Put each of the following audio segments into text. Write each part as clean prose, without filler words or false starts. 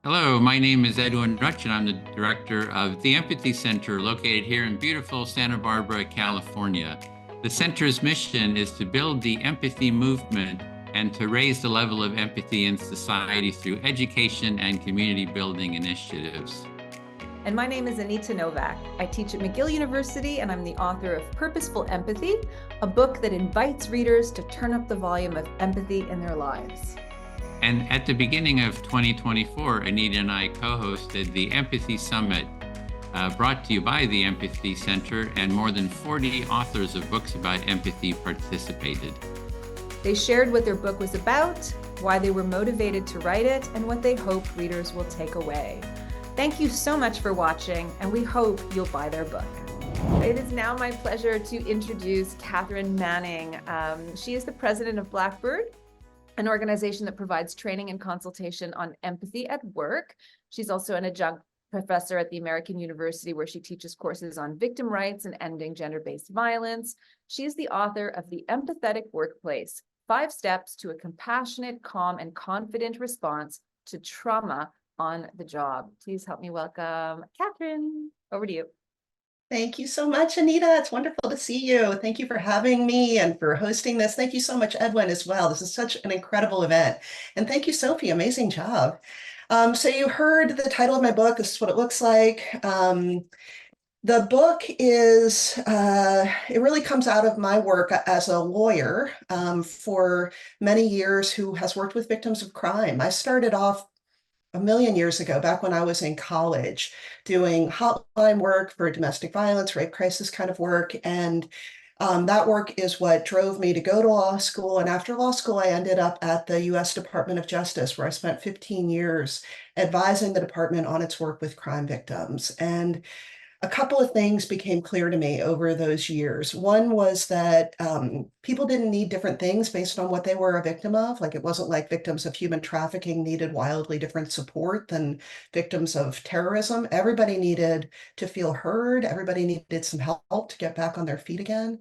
Hello, my name is Edwin Rutsch, and I'm the director of the Empathy Center located here in beautiful Santa Barbara, California. The center's mission is to build the empathy movement and to raise the level of empathy in society through education and community building initiatives. And my name is Anita Nowak. I teach at McGill University, and I'm the author of Purposeful Empathy, a book that invites readers to turn up the volume of empathy in their lives. And at the beginning of 2024, Anita and I co-hosted the Empathy Summit, brought to you by the Empathy Center, and more than 40 authors of books about empathy participated. They shared what their book was about, why they were motivated to write it, and what they hope readers will take away. Thank you so much for watching, and we hope you'll buy their book. It is now my pleasure to introduce Katharine Manning. She is the president of Blackbird, an organization that provides training and consultation on empathy at work. She's also an adjunct professor at the American University, where she teaches courses on victim rights and ending gender-based violence. She is the author of The Empathetic Workplace: 5 Steps to a Compassionate, Calm, and Confident Response to Trauma on the Job. Please help me welcome Katharine. Over to you. Thank you so much, Anita. It's wonderful to see you. Thank you for having me and for hosting this. Thank you so much, Edwin, as well. This is such an incredible event. And thank you, Sophie. Amazing job. So you heard the title of my book. This is what it looks like. The book is, it really comes out of my work as a lawyer for many years who has worked with victims of crime. I started off a million years ago, back when I was in college, doing hotline work for domestic violence, rape crisis kind of work. And that work is what drove me to go to law school. And after law school, I ended up at the US Department of Justice, where I spent 15 years advising the department on its work with crime victims. And a couple of things became clear to me over those years. One was that people didn't need different things based on what they were a victim of. Like, it wasn't like victims of human trafficking needed wildly different support than victims of terrorism. Everybody needed to feel heard. Everybody needed some help to get back on their feet again.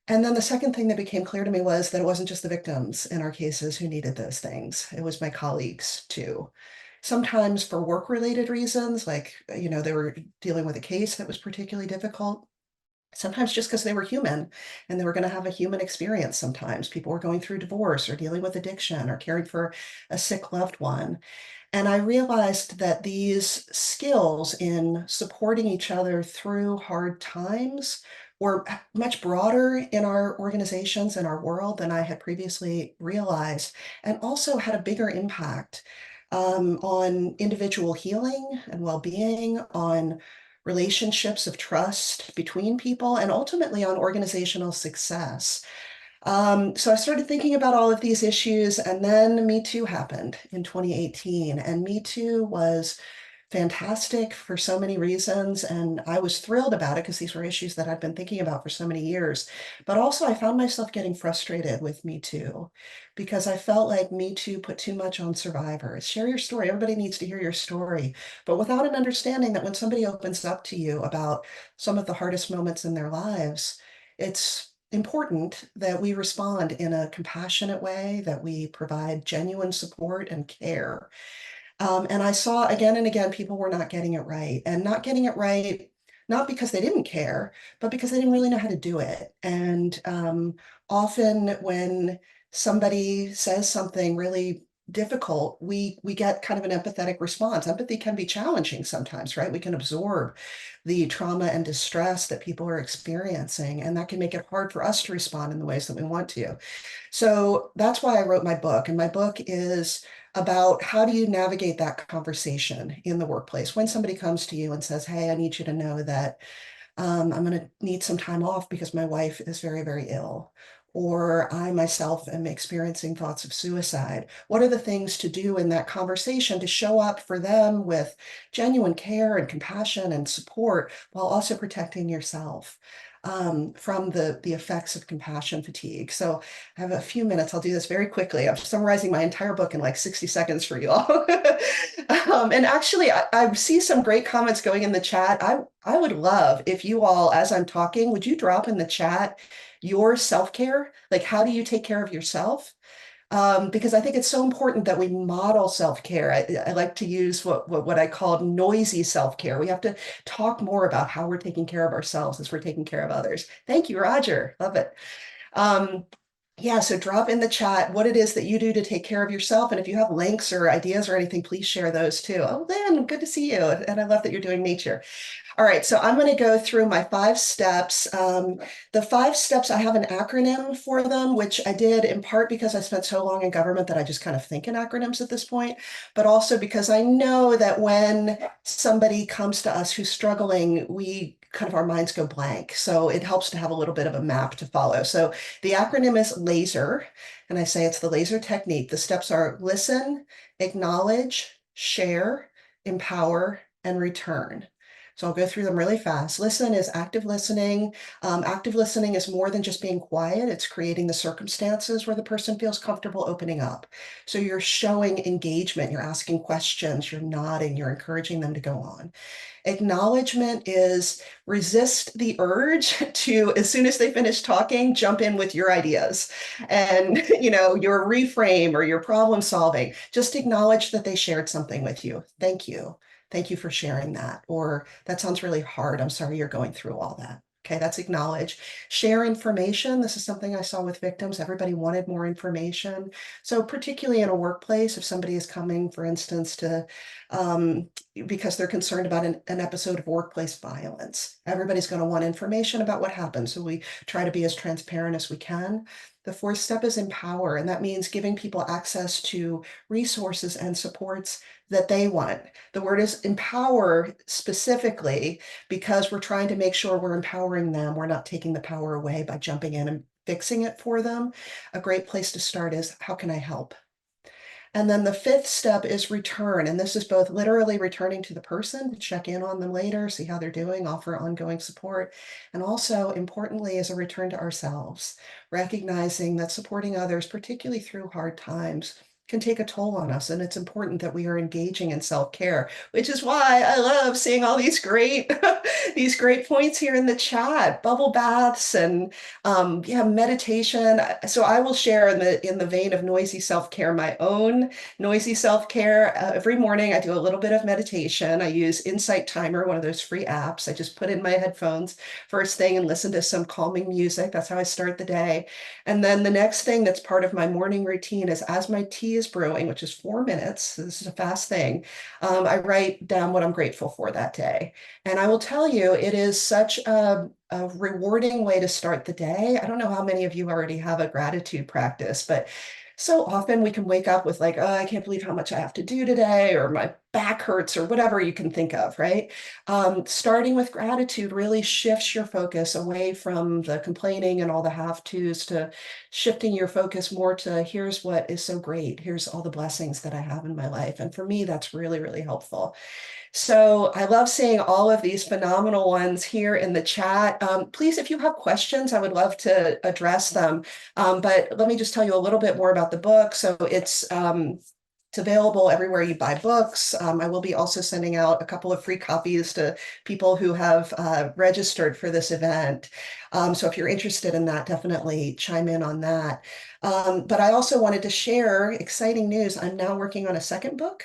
And then the second thing that became clear to me was that it wasn't just the victims in our cases who needed those things. It was my colleagues too. Sometimes for work-related reasons, like, they were dealing with a case that was particularly difficult. Sometimes just because they were human and they were going to have a human experience. Sometimes people were going through divorce or dealing with addiction or caring for a sick loved one. And I realized that these skills in supporting each other through hard times were much broader in our organizations and our world than I had previously realized, and also had a bigger impact on individual healing and well-being, on relationships of trust between people, and ultimately on organizational success. So I started thinking about all of these issues, and then Me Too happened in 2018, and Me Too was fantastic for so many reasons, and I was thrilled about it because these were issues that I'd been thinking about for so many years. But also I found myself getting frustrated with Me Too because I felt like Me Too put too much on survivors. Share your story. Everybody needs to hear your story, but without an understanding that when somebody opens up to you about some of the hardest moments in their lives, it's important that we respond in a compassionate way, that we provide genuine support and care. And I saw again and again, people were not getting it right, and not getting it right, not because they didn't care, but because they didn't really know how to do it. And often when somebody says something really difficult, we get kind of an empathetic response. Empathy can be challenging sometimes, right? We can absorb the trauma and distress that people are experiencing, and that can make it hard for us to respond in the ways that we want to. So that's why I wrote my book. And my book is about how do you navigate that conversation in the workplace when somebody comes to you and says, hey, I need you to know that I'm going to need some time off because my wife is very, very ill, or I myself am experiencing thoughts of suicide. What are the things to do in that conversation to show up for them with genuine care and compassion and support while also protecting yourself from the effects of compassion fatigue? So I have a few minutes. I'll do this very quickly. I'm summarizing my entire book in like 60 seconds for you all. And actually, I see some great comments going in the chat. I would love if you all, as I'm talking, would you drop in the chat your self-care? Like, how do you take care of yourself? because I think it's so important that we model self-care. I like to use what I call noisy self-care. We have to talk more about how we're taking care of ourselves as we're taking care of others. Thank you, Roger. Love it. Yeah, so drop in the chat what it is that you do to take care of yourself. And if you have links or ideas or anything, please share those too. Oh, Lynn, good to see you. And I love that you're doing nature. All right, so I'm going to go through my 5 steps. The 5 steps, I have an acronym for them, which I did in part because I spent so long in government that I just kind of think in acronyms at this point, but also because I know that when somebody comes to us who's struggling, our minds go blank. So it helps to have a little bit of a map to follow. So the acronym is LASER, and I say it's the LASER technique. The steps are listen, acknowledge, share, empower, and return. So I'll go through them really fast. Listen is active listening. Active listening is more than just being quiet. It's creating the circumstances where the person feels comfortable opening up. So you're showing engagement, you're asking questions, you're nodding, you're encouraging them to go on. Acknowledgement is resist the urge to, as soon as they finish talking, jump in with your ideas and, your reframe or your problem solving. Just acknowledge that they shared something with you. Thank you. Thank you for sharing that. Or that sounds really hard. I'm sorry you're going through all that. Okay, that's acknowledge. Share information. This is something I saw with victims. Everybody wanted more information. So particularly in a workplace, if somebody is coming, for instance, to because they're concerned about an episode of workplace violence, everybody's going to want information about what happened. So we try to be as transparent as we can. The 4th step is empower, and that means giving people access to resources and supports that they want. The word is empower specifically because we're trying to make sure we're empowering them. We're not taking the power away by jumping in and fixing it for them. A great place to start is, how can I help? And then the 5th step is return. And this is both literally returning to the person to check in on them later, see how they're doing, offer ongoing support. And also, importantly, is a return to ourselves, recognizing that supporting others, particularly through hard times, can take a toll on us. And it's important that we are engaging in self-care, which is why I love seeing all these great these great points here in the chat, bubble baths and meditation. So I will share in the vein of noisy self-care, my own noisy self-care. Every morning I do a little bit of meditation. I use Insight Timer, one of those free apps. I just put in my headphones first thing and listen to some calming music. That's how I start the day. And then the next thing that's part of my morning routine is, as my tea is brewing, which is 4 minutes, so this is a fast thing, I write down what I'm grateful for that day. And I will tell you, it is such a rewarding way to start the day. I don't know how many of you already have a gratitude practice, but so often we can wake up with like, oh, I can't believe how much I have to do today, or my back hurts, or whatever you can think of, right? Starting with gratitude really shifts your focus away from the complaining and all the have-tos to shifting your focus more to, here's what is so great. Here's all the blessings that I have in my life. And for me, that's really, really helpful. So I love seeing all of these phenomenal ones here in the chat. Please, if you have questions, I would love to address them. But let me just tell you a little bit more about the book. So it's available everywhere you buy books. I will be also sending out a couple of free copies to people who have registered for this event. So if you're interested in that, definitely chime in on that. But I also wanted to share exciting news. I'm now working on a second book.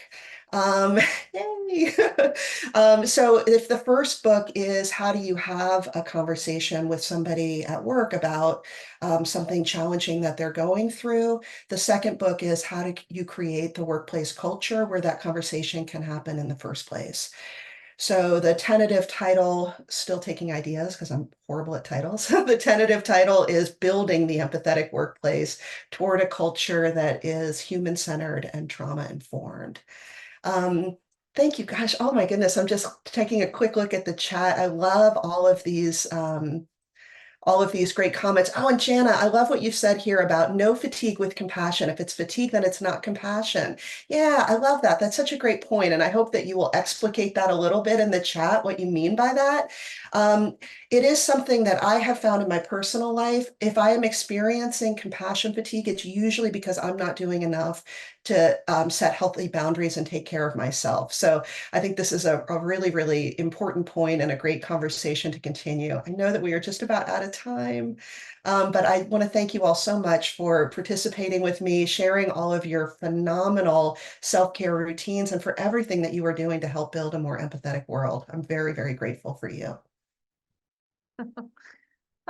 Yay. So if the first book is, how do you have a conversation with somebody at work about something challenging that they're going through, the second book is, how do you create the workplace culture where that conversation can happen in the first place. So the tentative title, still taking ideas because I'm horrible at titles. The tentative title is Building the Empathetic Workplace Toward a Culture that is Human-Centered and Trauma-Informed. Thank you. Gosh, oh my goodness. I'm just taking a quick look at the chat. I love all of these great comments. Oh, and Jana, I love what you said here about no fatigue with compassion. If it's fatigue, then it's not compassion. Yeah, I love that. That's such a great point. And I hope that you will explicate that a little bit in the chat, what you mean by that. It is something that I have found in my personal life. If I am experiencing compassion fatigue, it's usually because I'm not doing enough to set healthy boundaries and take care of myself. So I think this is a really, really important point and a great conversation to continue. I know that we are just about out of time, but I want to thank you all so much for participating with me, sharing all of your phenomenal self-care routines, and for everything that you are doing to help build a more empathetic world. I'm very, very grateful for you.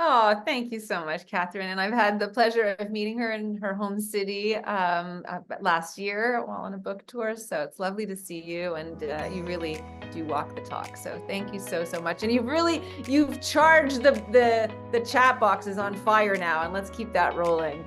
Oh, thank you so much, Katharine. And I've had the pleasure of meeting her in her home city last year while on a book tour. So it's lovely to see you, and you really do walk the talk. So thank you so, so much. And you've charged the chat boxes on fire now, and let's keep that rolling.